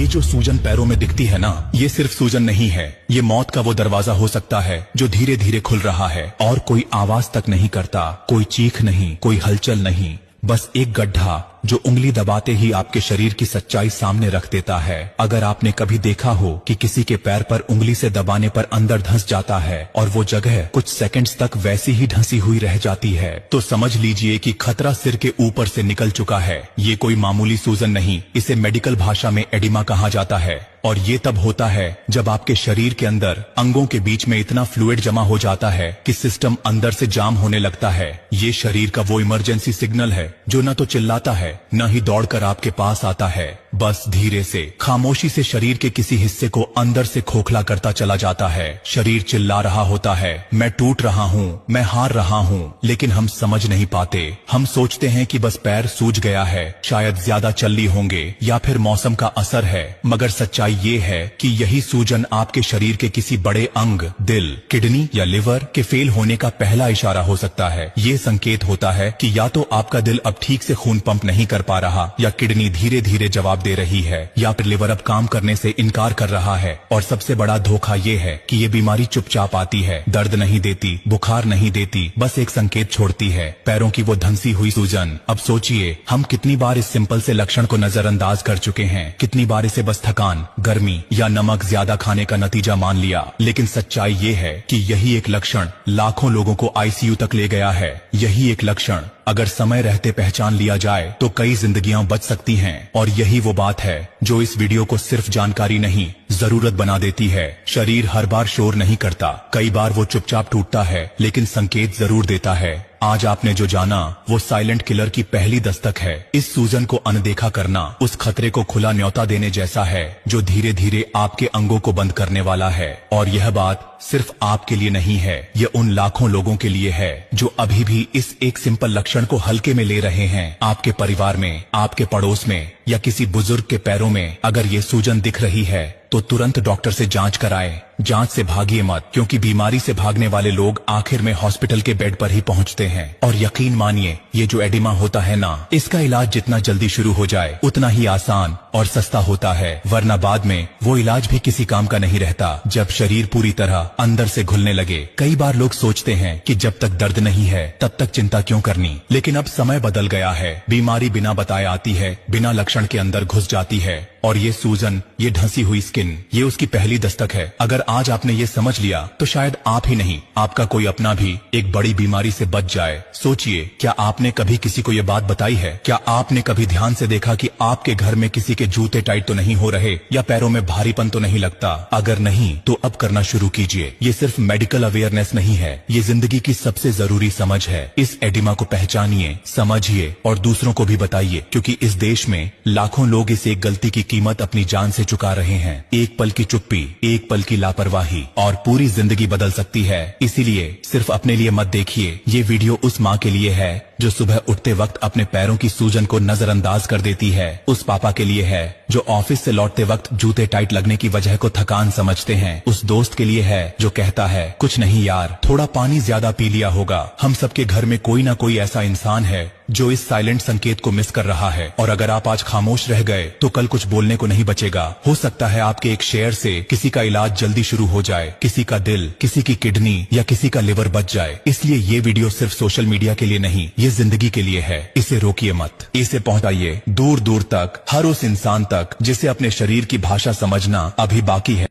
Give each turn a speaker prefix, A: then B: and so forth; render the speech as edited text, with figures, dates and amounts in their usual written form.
A: ये जो सूजन पैरों में दिखती है ना, ये सिर्फ सूजन नहीं है, ये मौत का वो दरवाजा हो सकता है जो धीरे धीरे खुल रहा है और कोई आवाज तक नहीं करता, कोई चीख नहीं, कोई हलचल नहीं, बस एक गड्ढा जो उंगली दबाते ही आपके शरीर की सच्चाई सामने रख देता है। अगर आपने कभी देखा हो कि किसी के पैर पर उंगली से दबाने पर अंदर धंस जाता है और वो जगह कुछ सेकंड्स तक वैसी ही ढंसी हुई रह जाती है, तो समझ लीजिए कि खतरा सिर के ऊपर से निकल चुका है। ये कोई मामूली सूजन नहीं, इसे मेडिकल भाषा में एडिमा कहा जाता है। और ये तब होता है जब आपके शरीर के अंदर अंगों के बीच में इतना फ्लूइड जमा हो जाता है कि सिस्टम अंदर से जाम होने लगता है। ये शरीर का वो इमरजेंसी सिग्नल है जो न तो चिल्लाता है न ही दौड़कर आपके पास आता है, बस धीरे से खामोशी से शरीर के किसी हिस्से को अंदर से खोखला करता चला जाता है। शरीर चिल्ला रहा होता है, मैं टूट रहा हूँ, मैं हार रहा हूँ, लेकिन हम समझ नहीं पाते। हम सोचते हैं कि बस पैर सूज गया है, शायद ज्यादा चल ली होंगे या फिर मौसम का असर है, मगर सच्चाई ये है कि यही सूजन आपके शरीर के किसी बड़े अंग, दिल, किडनी या लिवर के फेल होने का पहला इशारा हो सकता है। ये संकेत होता है कि या तो आपका दिल अब ठीक से खून पंप नहीं कर पा रहा, या किडनी धीरे धीरे जवाब दे रही है, या फिर लिवर अब काम करने से इनकार कर रहा है। और सबसे बड़ा धोखा ये है कि ये बीमारी चुपचाप आती है, दर्द नहीं देती, बुखार नहीं देती, बस एक संकेत छोड़ती है, पैरों की वो धंसी हुई सूजन। अब सोचिए, हम कितनी बार इस सिंपल से लक्षण को नजरअंदाज कर चुके हैं, कितनी बार इसे बस थकान, गर्मी या नमक ज्यादा खाने का नतीजा मान लिया। लेकिन सच्चाई ये है कि यही एक लक्षण लाखों लोगों को आईसीयू तक ले गया है। यही एक लक्षण अगर समय रहते पहचान लिया जाए तो कई जिंदगियां बच सकती हैं। और यही वो बात है जो इस वीडियो को सिर्फ जानकारी नहीं, जरूरत बना देती है। शरीर हर बार शोर नहीं करता, कई बार वो चुपचाप टूटता है, लेकिन संकेत जरूर देता है। आज आपने जो जाना वो साइलेंट किलर की पहली दस्तक है। इस सूजन को अनदेखा करना उस खतरे को खुला न्योता देने जैसा है जो धीरे धीरे आपके अंगों को बंद करने वाला है। और यह बात सिर्फ आपके लिए नहीं है, यह उन लाखों लोगों के लिए है जो अभी भी इस एक सिंपल लक्षण को हल्के में ले रहे हैं। आपके परिवार में, आपके पड़ोस में या किसी बुजुर्ग के पैरों में अगर ये सूजन दिख रही है तो तुरंत डॉक्टर से जांच कराएं। जांच से भागिए मत, क्योंकि बीमारी से भागने वाले लोग आखिर में हॉस्पिटल के बेड पर ही पहुंचते हैं। और यकीन मानिए, ये जो एडिमा होता है ना, इसका इलाज जितना जल्दी शुरू हो जाए उतना ही आसान और सस्ता होता है, वरना बाद में वो इलाज भी किसी काम का नहीं रहता जब शरीर पूरी तरह अंदर से घुलने लगे। कई बार लोग सोचते हैं कि जब तक दर्द नहीं है तब तक चिंता क्यों करनी, लेकिन अब समय बदल गया है। बीमारी बिना बताए आती है, बिना लक्षण के अंदर घुस जाती है। और ये सूजन, ये ढंसी हुई स्किन, ये उसकी पहली दस्तक है। अगर आज आपने ये समझ लिया तो शायद आप ही नहीं, आपका कोई अपना भी एक बड़ी बीमारी से बच जाए। सोचिए, क्या आपने कभी किसी को ये बात बताई है? क्या आपने कभी ध्यान से देखा कि आपके घर में किसी के जूते टाइट तो नहीं हो रहे या पैरों में भारीपन तो नहीं लगता? अगर नहीं तो अब करना शुरू कीजिए। ये सिर्फ मेडिकल अवेयरनेस नहीं है, ये जिंदगी की सबसे जरूरी समझ है। इस एडिमा को पहचानिए, समझिए और दूसरों को भी बताइए, क्योंकि इस देश में लाखों लोग इस एक गलती की कीमत अपनी जान से चुका रहे हैं। एक पल की चुप्पी, एक पल की लापरवाही और पूरी जिंदगी बदल सकती है। इसीलिए सिर्फ अपने लिए मत देखिए, ये वीडियो उस माँ के लिए है जो सुबह उठते वक्त अपने पैरों की सूजन को नजरअंदाज कर देती है, उस पापा के लिए है जो ऑफिस से लौटते वक्त जूते टाइट लगने की वजह को थकान समझते हैं, उस दोस्त के लिए है जो कहता है कुछ नहीं यार, थोड़ा पानी ज्यादा पी लिया होगा। हम सबके घर में कोई ना कोई ऐसा इंसान है जो इस साइलेंट संकेत को मिस कर रहा है। और अगर आप आज खामोश रह गए तो कल कुछ बोलने को नहीं बचेगा। हो सकता है आपके एक शेयर से किसी का इलाज जल्दी शुरू हो जाए, किसी का दिल, किसी की किडनी या किसी का लिवर बच जाए। इसलिए ये वीडियो सिर्फ सोशल मीडिया के लिए नहीं, ये जिंदगी के लिए है। इसे रोकिए मत, इसे पहुंचाइए दूर दूर तक, हर उस इंसान तक जिसे अपने शरीर की भाषा समझना अभी बाकी है।